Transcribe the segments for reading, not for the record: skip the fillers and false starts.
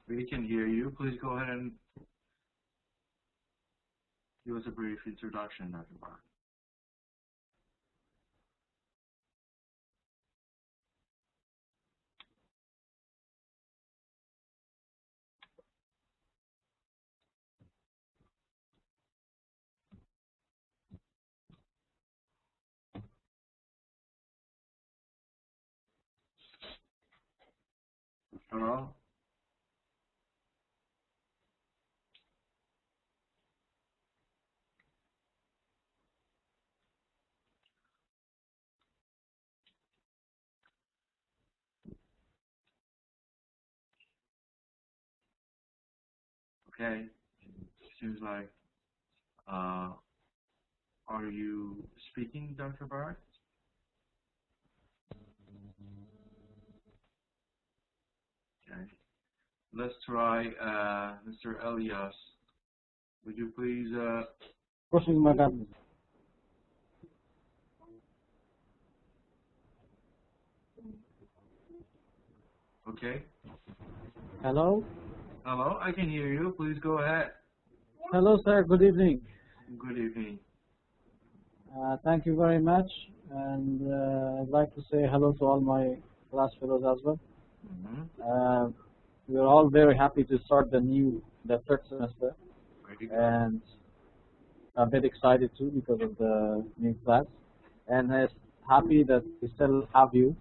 We can hear you. Please go ahead and give us a brief introduction, Dr. Bar. Hello? Okay. Seems like, uh, are you speaking, Dr. Bar? Okay. Let's try Mr. Elias. Would you please, Crossing Madam. okay. Hello? Hello, I can hear you. Please go ahead. Hello, sir. Good evening. Good evening. Thank you very much. And I'd like to say hello to all my class fellows as well. Mm-hmm. We're all very happy to start the third semester. Very good. And a bit excited too because of the new class. And happy that we still have you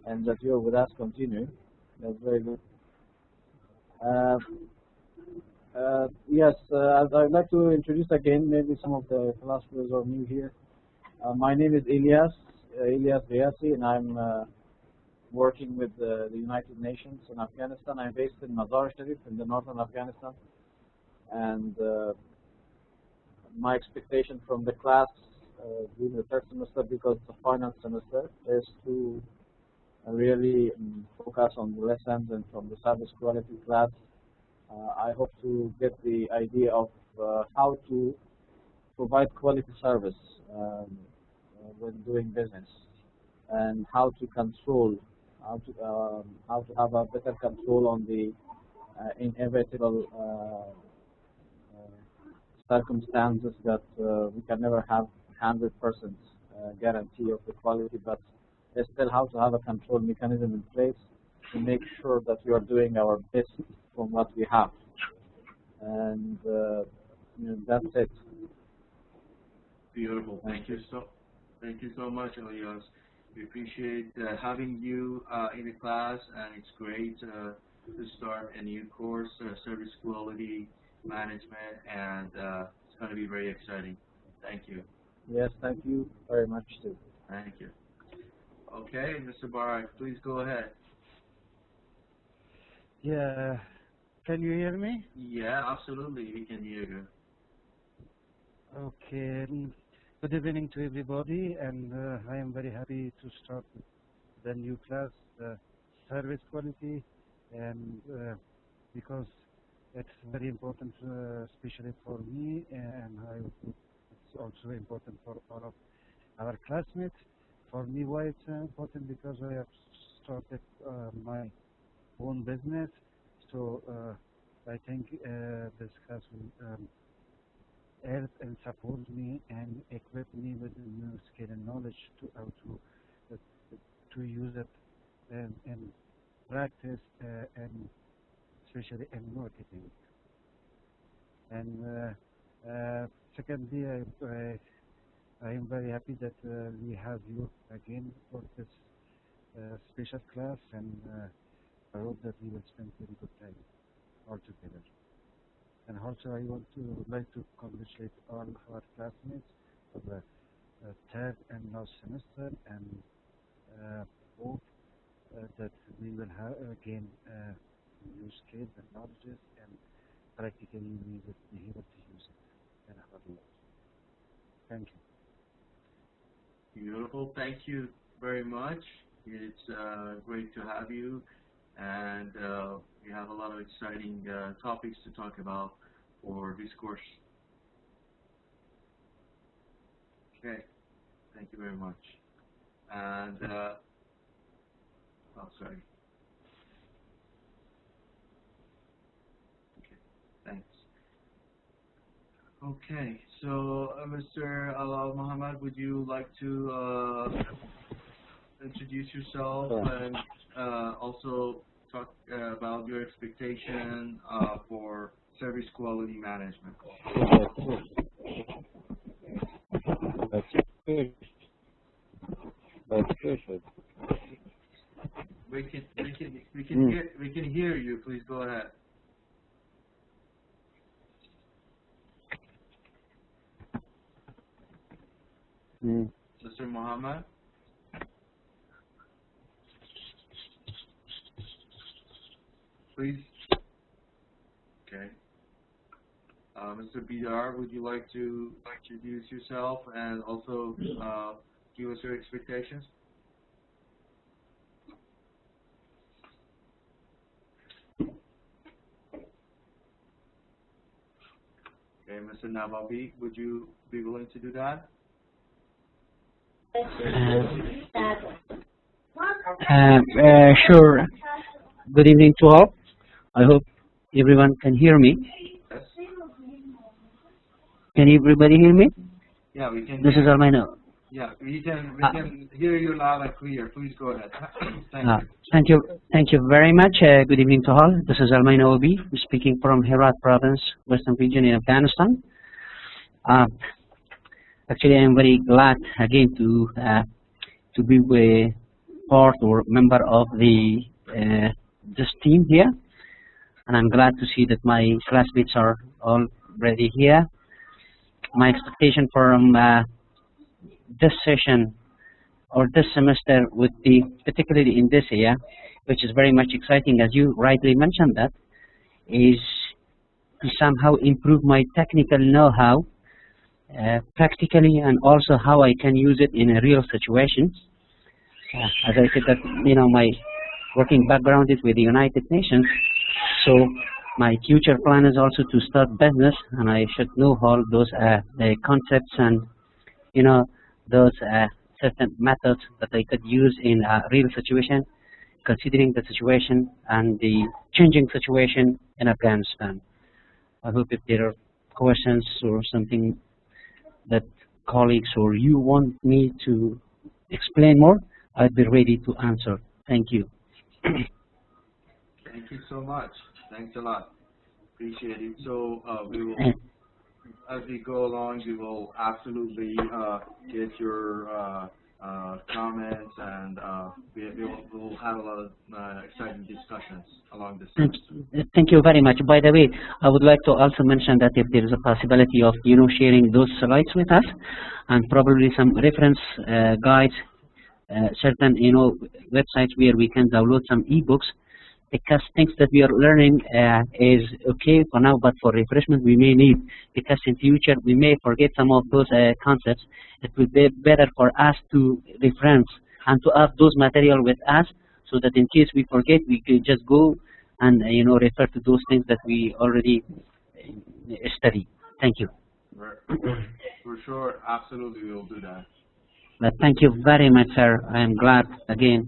and that you're with us continuing. That's very good. Yes, I'd like to introduce again, maybe some of the philosophers are new here. My name is Ilyas Riasi, and I'm working with the United Nations in Afghanistan. I'm based in Mazar Sharif in the northern Afghanistan. And my expectation from the class during the third semester, because it's a final semester, is to really focus on the lessons and from the service quality class. I hope to get the idea of how to provide quality service when doing business, and how to control, how to have a better control on the inevitable circumstances that we can never have 100% guarantee of the quality, but still how to have a control mechanism in place to make sure that we are doing our best from what we have. And that's it. Beautiful. Thank you so much, Elias. We appreciate having you in the class, and it's great to start a new course, service quality management, and it's going to be very exciting. Thank you. Yes, thank you very much too. Thank you. Okay, Mr. Barak, please go ahead. Yeah, can you hear me? Yeah, absolutely, we can hear you. Okay, good evening to everybody, and I am very happy to start the new class, service quality, and because it's very important, especially for me, and it's also important for all of our classmates. For me, why it's important, because I have started my own business, so I think this class will help and support me and equip me with the new skill and knowledge to how to use it in practice, and especially in marketing. And secondly, I am very happy that we have you again for this special class, and I hope that we will spend very good time all together. And also, I want to like to congratulate all of our classmates for the third and last semester, and hope that we will gain new skills and knowledges, and practically we will be able to use it in our lives. Thank you. Beautiful. Thank you very much. It's great to have you, and we have a lot of exciting topics to talk about for this course. Okay. Thank you very much. And oh, sorry. Okay, so Mr. Alal Muhammad, would you like to introduce yourself and also talk about your expectation for service quality management? We can hear you. Please go ahead. Mr. Muhammad? Please. Okay. Mr. Bidar, would you like to introduce yourself and also give us your expectations? Okay, Mr. Nawawi, would you be willing to do that? Sure. Good evening to all. I hope everyone can hear me. Yes. Can everybody hear me? Yeah, we can. This is Almino. Yeah, we can hear you loud and clear. Please go ahead. Thank you very much. Good evening to all. This is Almino Obi, speaking from Herat Province, Western region in Afghanistan. Actually, I am very glad again to be a part or member of the this team here, and I'm glad to see that my classmates are already here. My expectation from this session or this semester would be, particularly in this year, which is very much exciting, as you rightly mentioned, that is to somehow improve my technical know-how practically, and also how I can use it in a real situation. As I said, that my working background is with the United Nations, so my future plan is also to start business, and I should know all those concepts and those certain methods that I could use in a real situation, considering the situation and the changing situation in Afghanistan. I hope if there are questions or something that colleagues or you want me to explain more, I'd be ready to answer. Thank you. Thank you so much. Thanks a lot. Appreciate it. So we will, as we go along, we will absolutely get your comments, and we'll have a lot of exciting discussions along this. Thank you very much. By the way, I would like to also mention that if there is a possibility of sharing those slides with us, and probably some reference guides, certain websites where we can download some ebooks, because things that we are learning is okay for now, but for refreshment we may need, because in future we may forget some of those concepts. It will be better for us to reference and to have those material with us, so that in case we forget, we can just go and refer to those things that we already study. Thank you. For sure, absolutely, we will do that. But thank you very much, sir. I am glad again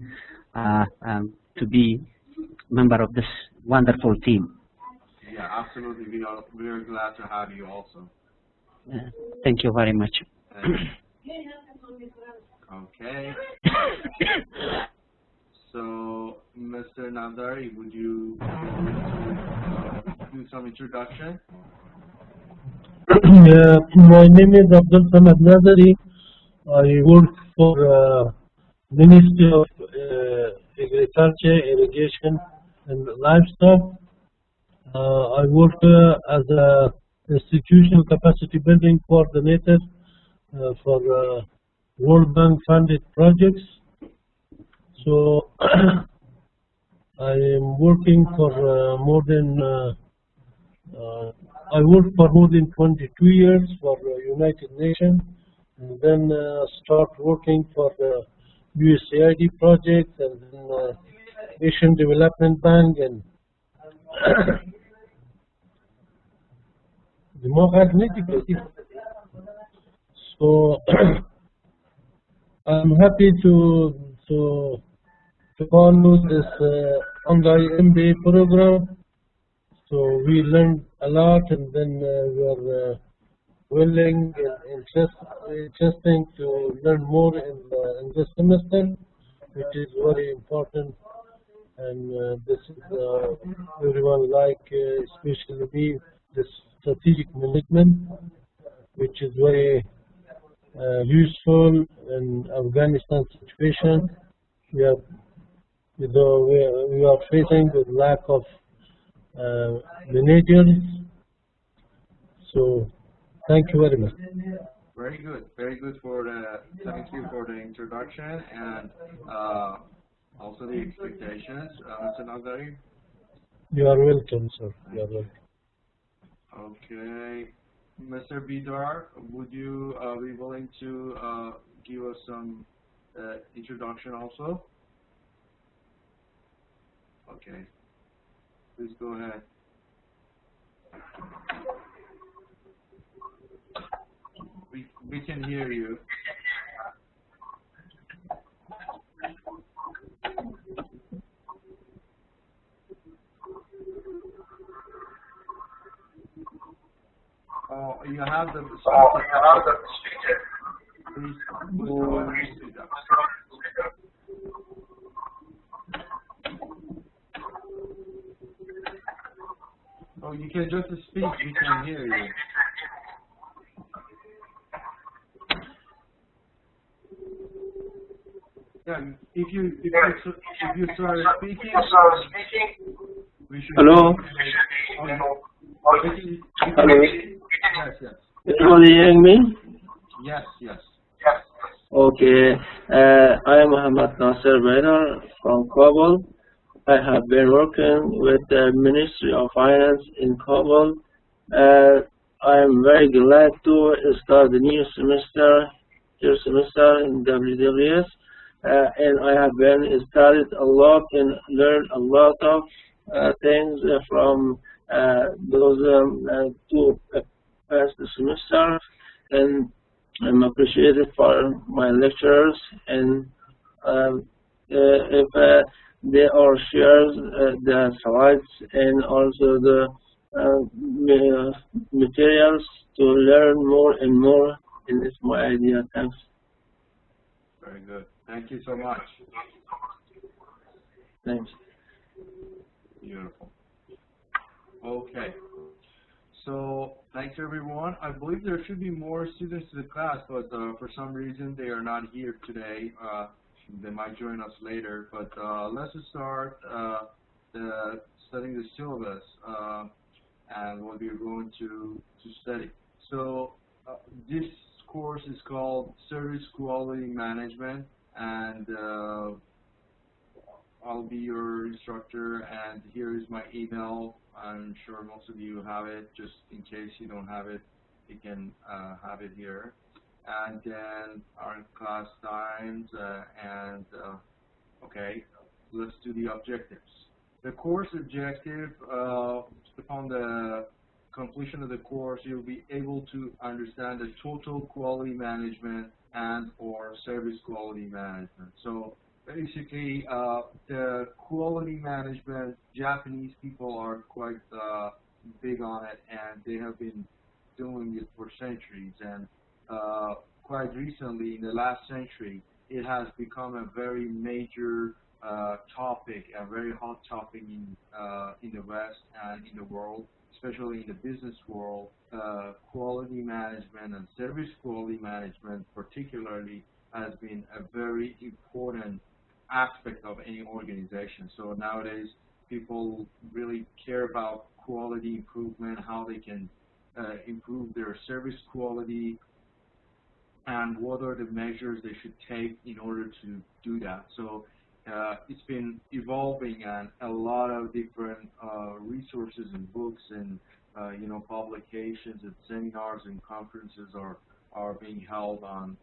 to be member of this wonderful team. Yeah, absolutely. We are glad to have you also. Thank you very much. Okay. So, Mr. Nandari, would you do some introduction? My name is Abdul Samad Nazari. I work for Ministry of Agriculture, Irrigation and Livestock. I work as a institutional capacity building coordinator for World Bank funded projects. So I am working for more than I worked for more than 22 years for United Nations, and then start working for the USAID project, and then Asian Development Bank, and so I'm happy to follow this online MBA program. So we learned a lot, and then we are willing and interesting to learn more in this semester, which is very important. And this is everyone like, especially me, the strategic management, which is very useful in Afghanistan situation. We are, we are facing the lack of managers. So thank you very much. Very good. Very good for the, thank you for the introduction and also the expectations, Mr. Nazari. You are welcome, sir. You are welcome. Okay. Mr. Bidar, would you be willing to give us some introduction also? Okay. Please go ahead. We can hear you. You have the speaker. Please go ahead and speak up. Oh, you can just speak. We can hear you. Yeah, if you start speaking, we should. Hello. Hello. Yes, yes. Everybody hearing me? Yes, yes. Okay. I am Muhammad Nasser Bainer from Kabul. I have been working with the Ministry of Finance in Kabul. I am very glad to start the new semester in WWS. And I have been studied a lot and learned a lot of things from those two past semester, and I'm appreciated for my lecturers, and if they are shares the slides and also the materials to learn more and more, and it's my idea. Thanks. Very good. Thank you so much. Thanks. Beautiful. Okay. So thanks everyone. I believe there should be more students to the class, but for some reason they are not here today. They might join us later. But let's start studying the syllabus and what we're going to study. So this course is called Service Quality Management, and I'll be your instructor, and here is my email. I'm sure most of you have it. Just in case you don't have it, you can have it here. And then our class times, okay, let's do the objectives. The course objective, upon the completion of the course, you'll be able to understand the total quality management and or service quality management. So basically, the quality management, Japanese people are quite big on it, and they have been doing it for centuries. And quite recently, in the last century, it has become a very major topic, a very hot topic in the West and in the world, especially in the business world. Quality management and service quality management particularly has been a very important aspect of any organization. So nowadays, people really care about quality improvement, how they can improve their service quality, and what are the measures they should take in order to do that. So it's been evolving, and a lot of different resources and books and publications and seminars and conferences are being held on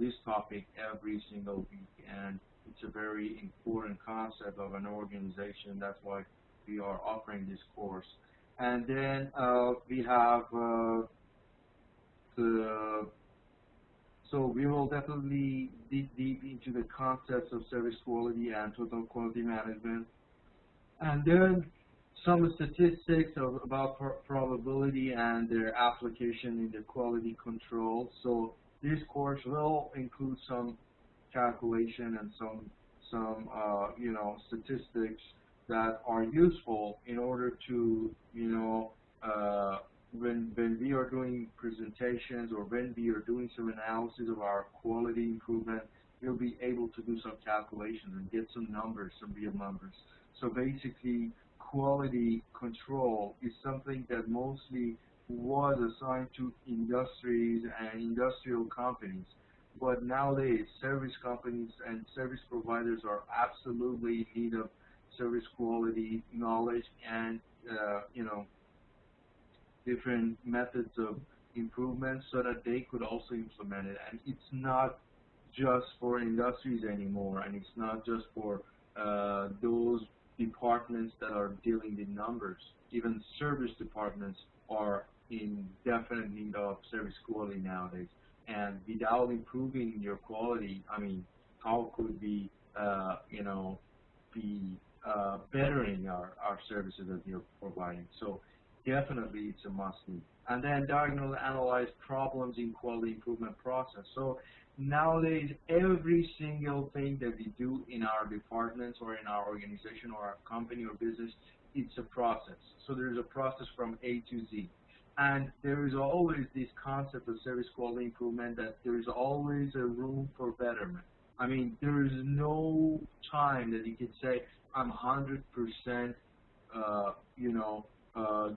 this topic every single week, and it's a very important concept of an organization. That's why we are offering this course. And then we have so we will definitely dig deep into the concepts of service quality and total quality management. And then some statistics about probability and their application in the quality control. So this course will include some calculation and some statistics that are useful in order to when we are doing presentations or when we are doing some analysis of our quality improvement, you'll be able to do some calculations and get some numbers, some real numbers. So basically, quality control is something that mostly was assigned to industries and industrial companies. But nowadays, service companies and service providers are absolutely in need of service quality knowledge and different methods of improvement so that they could also implement it. And it's not just for industries anymore, and it's not just for those departments that are dealing with numbers. Even service departments are in definite need of service quality nowadays. And without improving your quality, I mean, how could we, be bettering our services that you're providing? So definitely it's a must-do. And then diagnose, analyze problems in quality improvement process. So nowadays, every single thing that we do in our departments or in our organization or our company or business, it's a process. So there's a process from A to Z. And there is always this concept of service quality improvement that there is always a room for betterment. I mean, there is no time that you could say, I'm 100%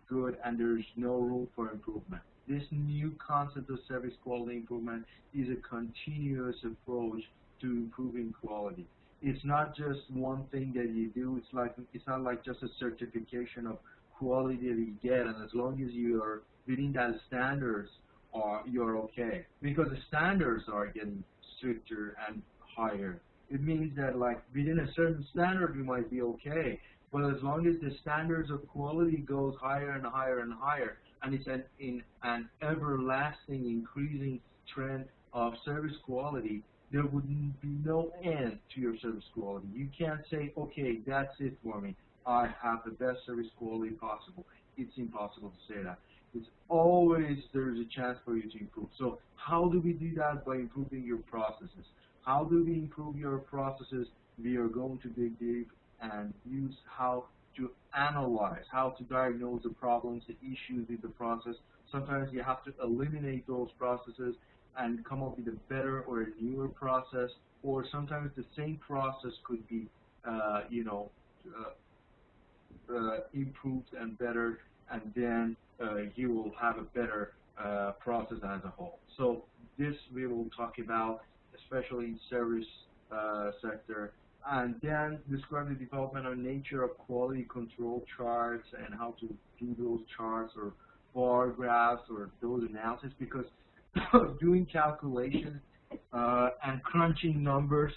good and there's no room for improvement. This new concept of service quality improvement is a continuous approach to improving quality. It's not just one thing that you do. It's not like just a certification of quality that you get, and as long as you are within that standards, you're okay. Because the standards are getting stricter and higher. It means that like within a certain standard, you might be okay. But as long as the standards of quality goes higher and higher and higher, and it's in an everlasting increasing trend of service quality, there would be no end to your service quality. You can't say, okay, that's it for me. I have the best service quality possible. It's impossible to say that. It's always there's a chance for you to improve. So how do we do that? By improving your processes. How do we improve your processes? We are going to dig deep and use how to analyze, how to diagnose the problems, the issues with the process. Sometimes you have to eliminate those processes and come up with a better or a newer process, or sometimes the same process could be, improved and better, and then you will have a better process as a whole. So this we will talk about, especially in service sector, and then describe the development and nature of quality control charts and how to do those charts or bar graphs or those analysis, because doing calculations and crunching numbers,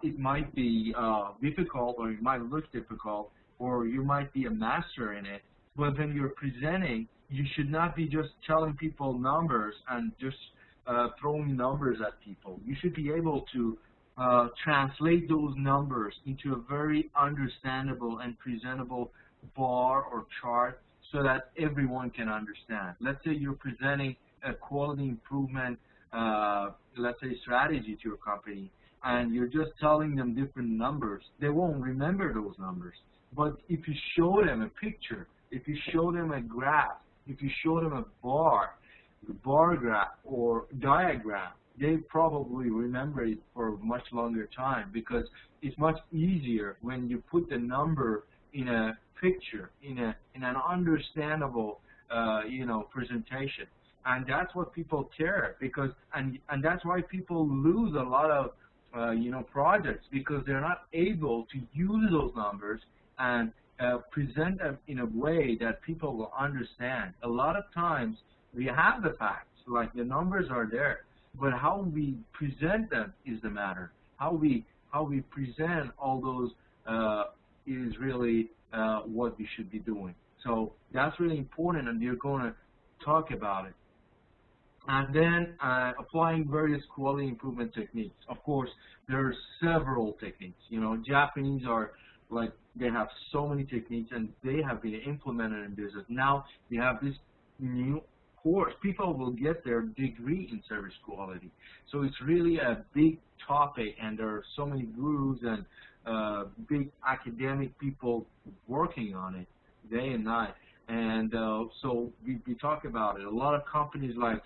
it might be difficult, or it might look difficult, or you might be a master in it, but when you're presenting, you should not be just telling people numbers and just throwing numbers at people. You should be able to translate those numbers into a very understandable and presentable bar or chart so that everyone can understand. Let's say you're presenting a quality improvement, let's say, strategy to your company, and you're just telling them different numbers. They won't remember those numbers. But if you show them a picture, if you show them a graph, if you show them a bar graph or diagram, they probably remember it for a much longer time, because it's much easier when you put the number in a picture, in an understandable presentation. And that's what people care, because and that's why people lose a lot of projects, because they're not able to use those numbers and present them in a way that people will understand. A lot of times we have the facts, like the numbers are there, but how we present them is the matter. How we present all those is really what we should be doing. So that's really important, and we're going to talk about it. And then applying various quality improvement techniques. Of course, there are several techniques. Japanese are like they have so many techniques and they have been implemented in business. Now we have this new course. People will get their degree in service quality. So it's really a big topic, and there are so many gurus and big academic people working on it day and night. And so we talk about it. A lot of companies like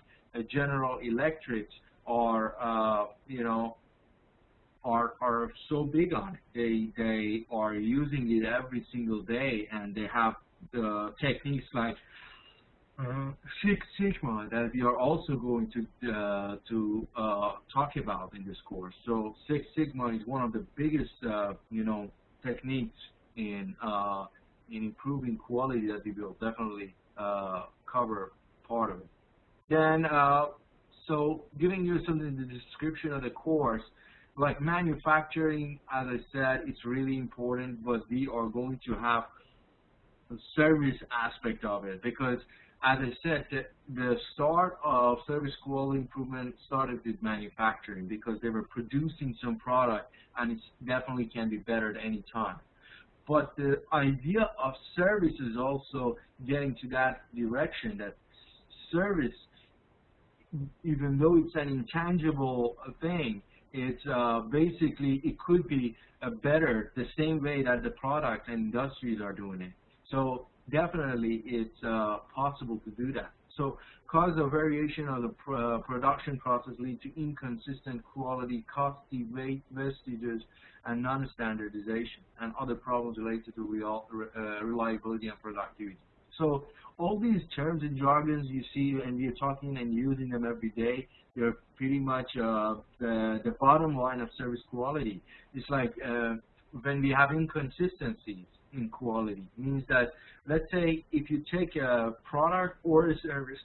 General Electric are so big on it. They are using it every single day, and they have the techniques like Six Sigma that we are also going to talk about in this course. So Six Sigma is one of the biggest techniques in improving quality that we will definitely cover part of it. Then so giving you something in the description of the course, like manufacturing, as I said, it's really important, but we are going to have the service aspect of it, because as I said, the start of service quality improvement started with manufacturing, because they were producing some product, and it definitely can be better at any time. But the idea of service is also getting to that direction, that service, even though it's an intangible thing, it's basically, it could be better the same way that the product and industries are doing it. So definitely it's possible to do that. So cause of variation of the production process lead to inconsistent quality, costly wastages, and non-standardization, and other problems related to reliability and productivity. So all these terms and jargons you see, and we are talking and using them every day, they're pretty much the bottom line of service quality. It's like when we have inconsistencies in quality, means that, let's say, if you take a product or a service,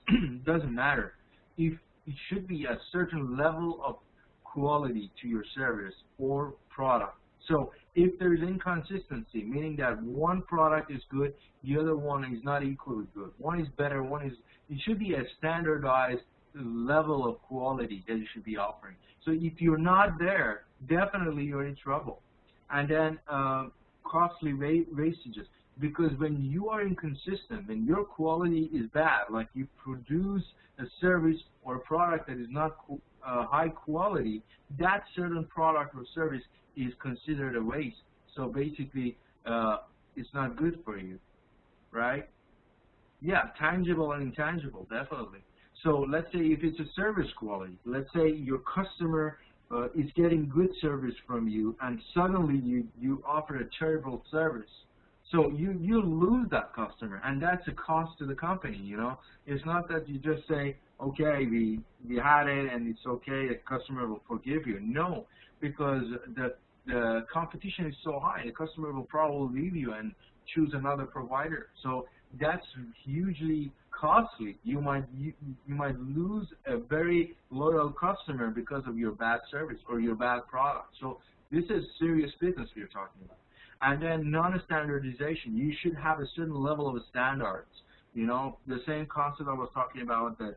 doesn't matter, if it should be a certain level of quality to your service or product. So if there's inconsistency, meaning that one product is good, the other one is not equally good, one is better, it should be a standardized level of quality that you should be offering. So if you're not there, definitely you're in trouble. And then costly wastages, because when you are inconsistent, when your quality is bad, like you produce a service or a product that is not high quality, that certain product or service is considered a waste. So basically, it's not good for you, right? Yeah, tangible and intangible, definitely. So let's say if it's a service quality, let's say your customer is getting good service from you, and suddenly you offer a terrible service. So you lose that customer, and that's a cost to the company, you know. It's not that you just say, okay, we had it and it's okay, the customer will forgive you. No, because the competition is so high, the customer will probably leave you and choose another provider. So that's hugely costly. You might lose a very loyal customer because of your bad service or your bad product. So this is serious business we're talking about. And then non-standardization. You should have a certain level of standards. You know, the same concept I was talking about, that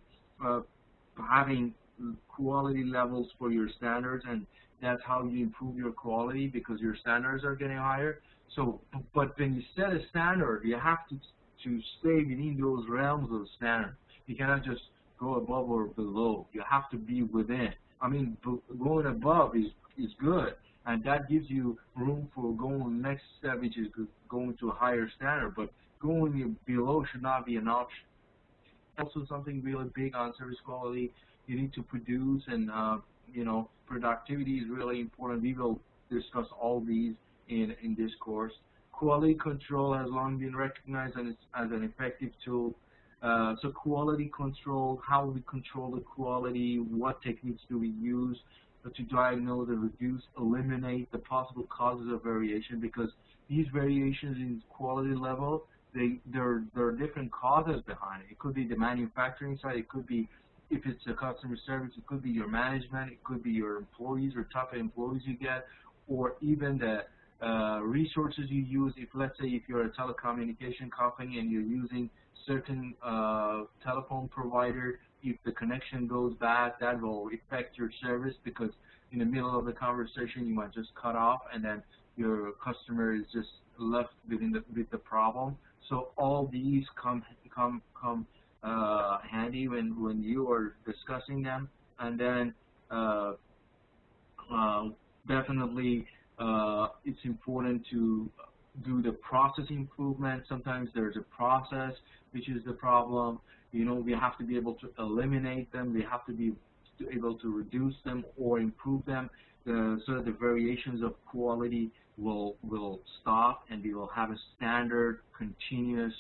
having quality levels for your standards, and that's how you improve your quality, because your standards are getting higher. So, but when you set a standard, you have to stay within those realms of standard. You cannot just go above or below. You have to be within. I mean, going above is good, and that gives you room for going to the next step, which is going to a higher standard. But going below should not be an option. Also, something really big on service quality, you need to produce, and productivity is really important. We will discuss all these in this course. Quality control has long been recognized as an effective tool. So quality control, how we control the quality, what techniques do we use to diagnose and reduce, eliminate the possible causes of variation, because these variations in quality level, there are different causes behind it. It could be the manufacturing side, it could be, if it's a customer service, it could be your management, it could be your employees or type of employees you get, or even the resources you use. If, let's say, if you're a telecommunication company and you're using certain telephone provider, if the connection goes bad, that will affect your service, because in the middle of the conversation you might just cut off, and then your customer is just left with the problem. So all these come handy when you are discussing them, and then uh, uh, definitely it's important to do the process improvement. Sometimes there's a process which is the problem. You know, we have to be able to eliminate them. We have to be able to reduce them or improve them, so that the variations of quality will stop, and we will have a standard, continuous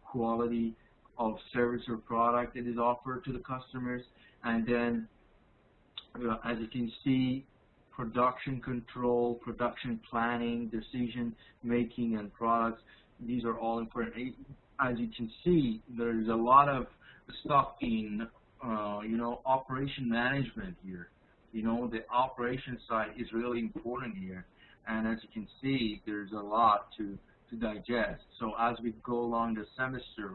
quality of service or product that is offered to the customers. And then, as you can see, production control, production planning, decision making, and products. These are all important. As you can see, there's a lot of stuff in operation management here. You know, the operation side is really important here, and as you can see, there's a lot to digest. So as we go along the semester,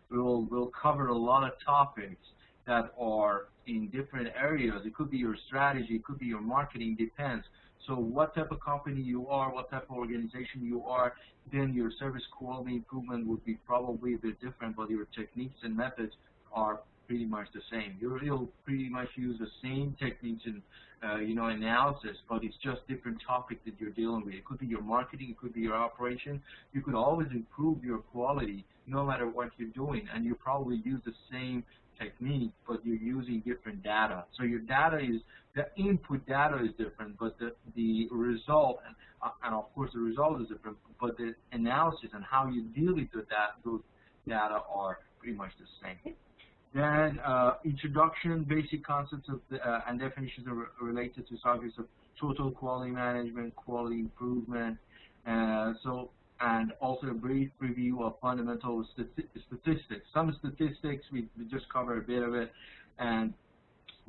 we'll cover a lot of topics that are in different areas. It could be your strategy, it could be your marketing, depends. So what type of company you are, what type of organization you are, then your service quality improvement would be probably a bit different, but your techniques and methods are pretty much the same. You'll pretty much use the same techniques in analysis, but it's just different topic that you're dealing with. It could be your marketing, it could be your operation. You could always improve your quality no matter what you're doing, and you probably use the same technique, but you're using different data. So your data is, the input data is different, but the result, and of course the result is different, but the analysis and how you deal with those data are pretty much the same. Then introduction, basic concepts of and definitions are related to subjects of total quality management, quality improvement, and also a brief review of fundamental statistics. Some statistics, we just cover a bit of it, and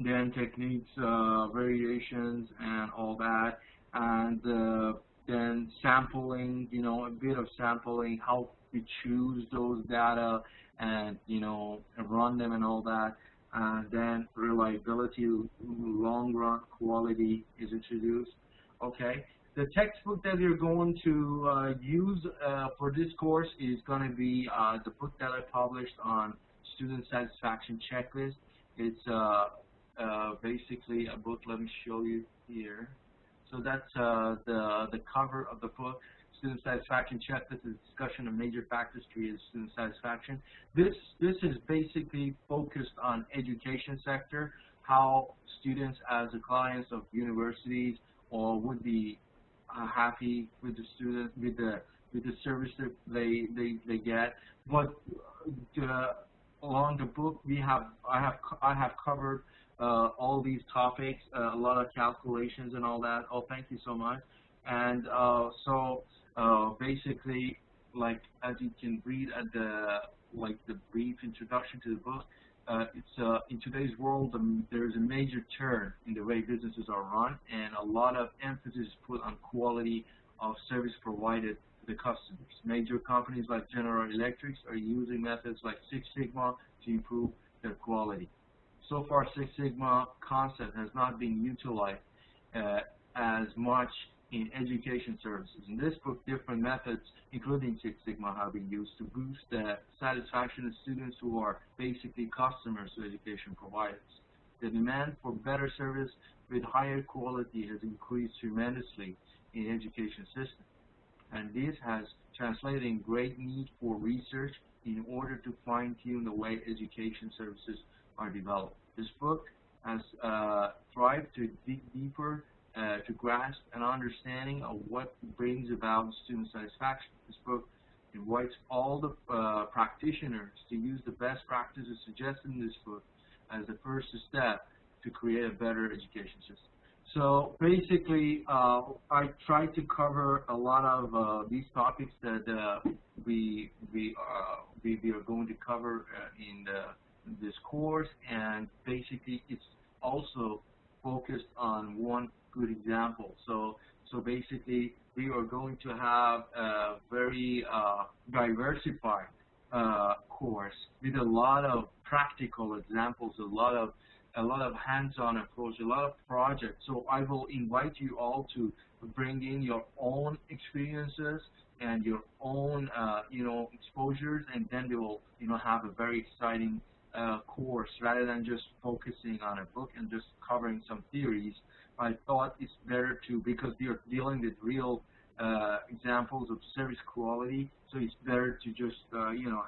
then techniques, variations, and all that, and then sampling, a bit of sampling, how we choose those data, and run them and all that. And then reliability, long run quality is introduced. Okay. The textbook that you're going to use for this course is going to be the book that I published on student satisfaction checklist. It's basically a book. Let me show you here. So that's the cover of the book. Student satisfaction checklist is a discussion of major factors creating student satisfaction. This is basically focused on education sector, how students as the clients of universities or would be happy with the student, with the service that they get. But along the book, I have covered all these topics, a lot of calculations and all that. Oh, thank you so much. And so basically, like as you can read at the brief introduction to the book, it's in today's world there is a major turn in the way businesses are run, and a lot of emphasis is put on quality of service provided to the customers. Major companies like General Electric are using methods like Six Sigma to improve their quality. So far, Six Sigma concept has not been utilized as much in education services. In this book, different methods, including Six Sigma, have been used to boost the satisfaction of students who are basically customers to education providers. The demand for better service with higher quality has increased tremendously in education system, and this has translated in great need for research in order to fine-tune the way education services are developed. This book has tried to dig deeper to grasp an understanding of what brings about student satisfaction. This book invites all the practitioners to use the best practices suggested in this book as the first step to create a better education system. So basically, I tried to cover a lot of these topics that we are going to cover in this course, and basically it's also focused on one good example. So basically, we are going to have a very diversified course with a lot of practical examples, a lot of a lot of hands-on approach, a lot of projects. So I will invite you all to bring in your own experiences and your own, exposures, and then we will, have a very exciting course rather than just focusing on a book and just covering some theories. I thought it's better to, because we are dealing with real examples of service quality, so it's better to just,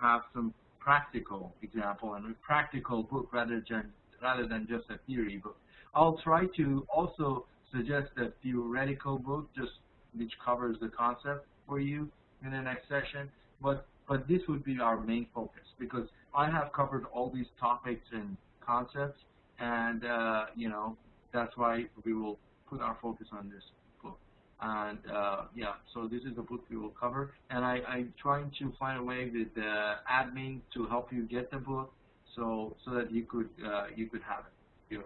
have some practical example and a practical book rather than just a theory book. I'll try to also suggest a theoretical book just which covers the concept for you in the next session, but this would be our main focus because I have covered all these topics and concepts, and that's why we will put our focus on this book. And so this is the book we will cover, and I'm trying to find a way with the admin to help you get the book, so that you could have it. Yeah.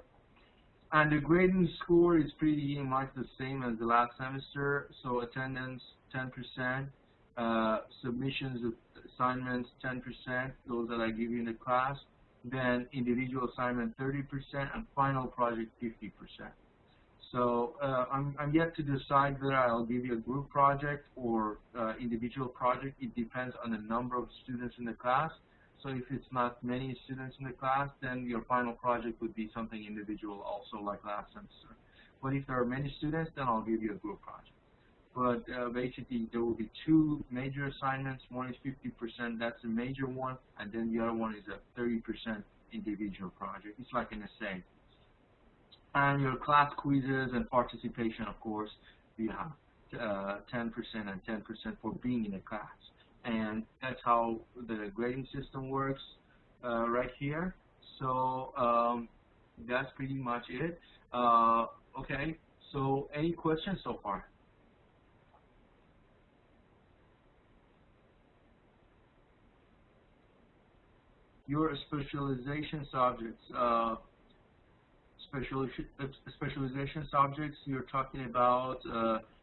And the grading score is pretty much the same as the last semester. So attendance 10%, submissions of assignments 10%, those that I give you in the class. Then individual assignment 30%, and final project 50%. So I'm yet to decide whether I'll give you a group project or individual project. It depends on the number of students in the class. So if it's not many students in the class, then your final project would be something individual also like last semester. But if there are many students, then I'll give you a group project. But basically, there will be two major assignments. One is 50%, that's a major one, and then the other one is a 30% individual project. It's like an essay. And your class quizzes and participation, of course, you have 10% and 10% for being in a class. And that's how the grading system works right here. So that's pretty much it. Okay, so any questions so far? Your specialization subjects. Specialization subjects, you're talking about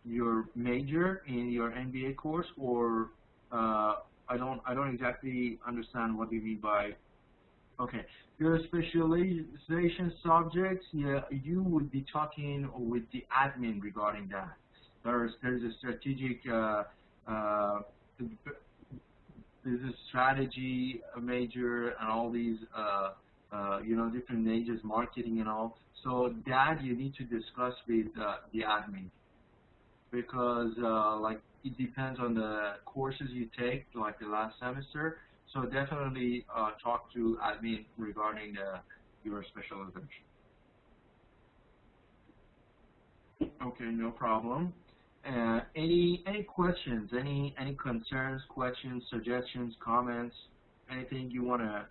your major in your MBA course, or I don't exactly understand what you mean by. Okay, your specialization subjects, yeah, you would be talking with the admin regarding that. There's a strategic business strategy major and all these different majors, marketing and all. So that you need to discuss with the admin, because like it depends on the courses you take, like the last semester. So definitely talk to admin regarding your specialization. Okay, no problem. Any questions? Any concerns, questions, suggestions, comments? Anything you wanna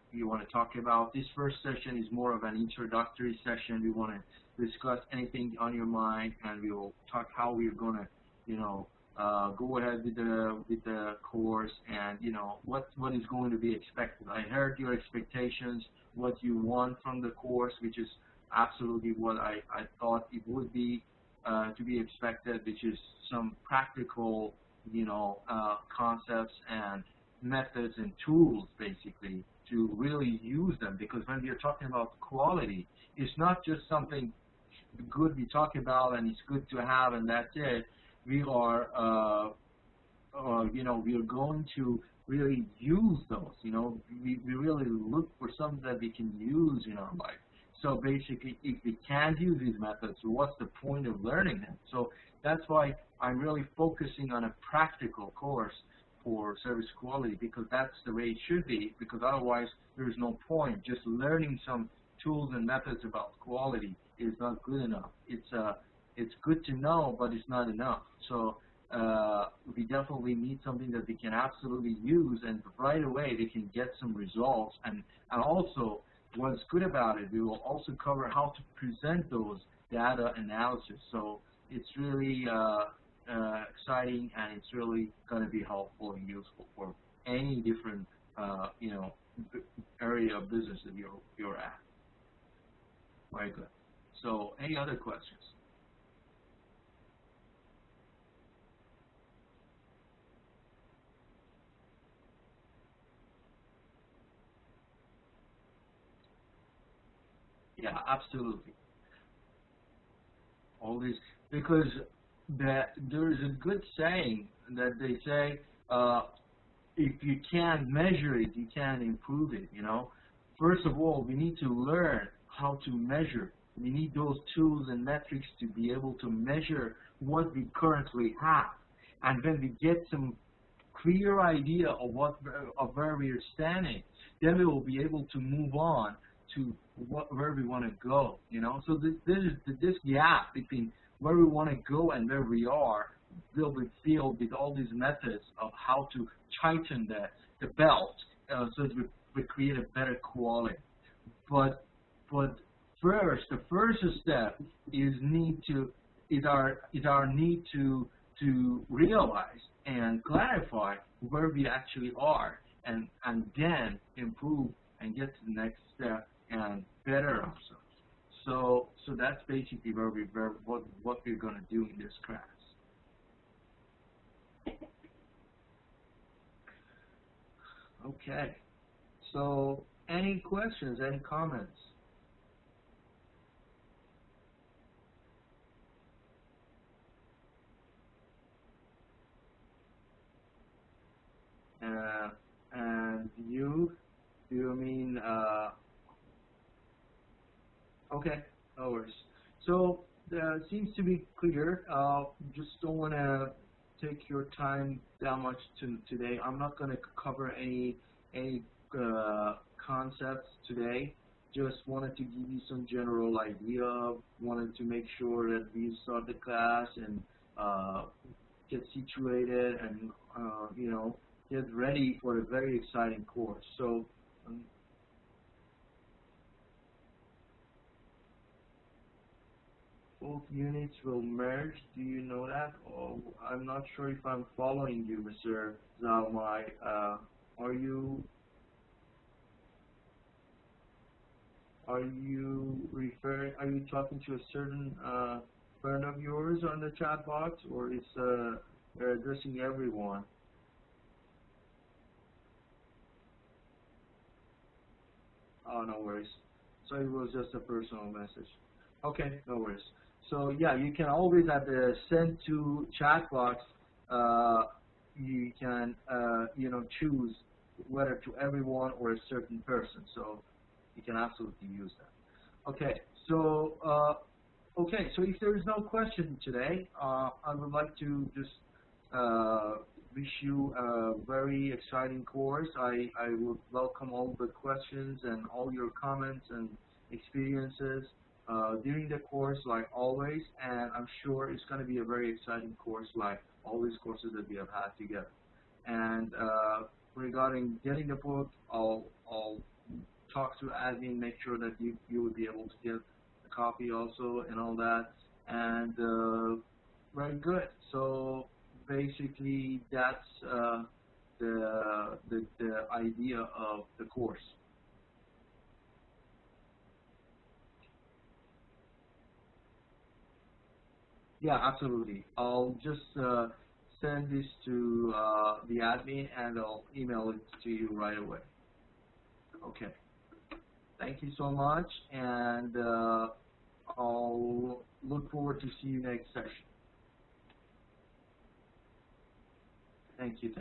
talk about? This first session is more of an introductory session. We want to discuss anything on your mind, and we will talk how we're gonna, go ahead with the course, and what is going to be expected. I heard your expectations, what you want from the course, which is absolutely what I thought it would be to be expected, which is some practical, concepts and methods and tools, basically, to really use them. Because when we are talking about quality, it's not just something good we talk about and it's good to have and that's it. We are, we are going to really use those. We really look for something that we can use in our life. So basically, if we can't use these methods, what's the point of learning them? So that's why I'm really focusing on a practical course for service quality, because that's the way it should be, because otherwise there is no point. Just learning some tools and methods about quality is not good enough. It's good to know, but it's not enough. So we definitely need something that we can absolutely use, and right away they can get some results. And also, what's good about it, we will also cover how to present those data analysis. So it's really exciting, and it's really going to be helpful and useful for any different area of business that you're at. Very good. So any other questions? Yeah, absolutely. All this because there is a good saying that they say, if you can't measure it, you can't improve it. First of all, we need to learn how to measure. We need those tools and metrics to be able to measure what we currently have, and when we get some clear idea of where we are standing, then we will be able to move on to where we want to go. So this gap between where we want to go and where we are will be filled with all these methods of how to tighten the belt, so that we create a better quality. But first, the first step is our need to realize and clarify where we actually are, and then improve and get to the next step and better ourselves. So that's basically what we're going to do in this class. Okay. So any questions, any comments? And do you mean, okay, no worries. So seems to be clear. Just don't want to take your time that much today. I'm not going to cover any concepts today. Just wanted to give you some general idea. Wanted to make sure that we start the class and get situated and get ready for a very exciting course. So both units will merge. Do you know that? Oh, I'm not sure if I'm following you, Mr. Zalmai. Are you talking to a certain friend of yours on the chat box, or is they're addressing everyone? Oh, no worries. So it was just a personal message. Okay, no worries. So yeah, you can always at the send to chat box, you can choose whether to everyone or a certain person. So you can absolutely use that. Okay, so if there is no question today, I would like to just wish you a very exciting course. I would welcome all the questions and all your comments and experiences during the course, like always, and I'm sure it's going to be a very exciting course, like all these courses that we have had together. And regarding getting the book, I'll talk to admin, make sure that you would be able to get a copy also and all that. And very good. So basically, that's the idea of the course. Yeah, absolutely. I'll just send this to the admin, and I'll email it to you right away. Okay. Thank you so much, and I'll look forward to see you next session. Thank you.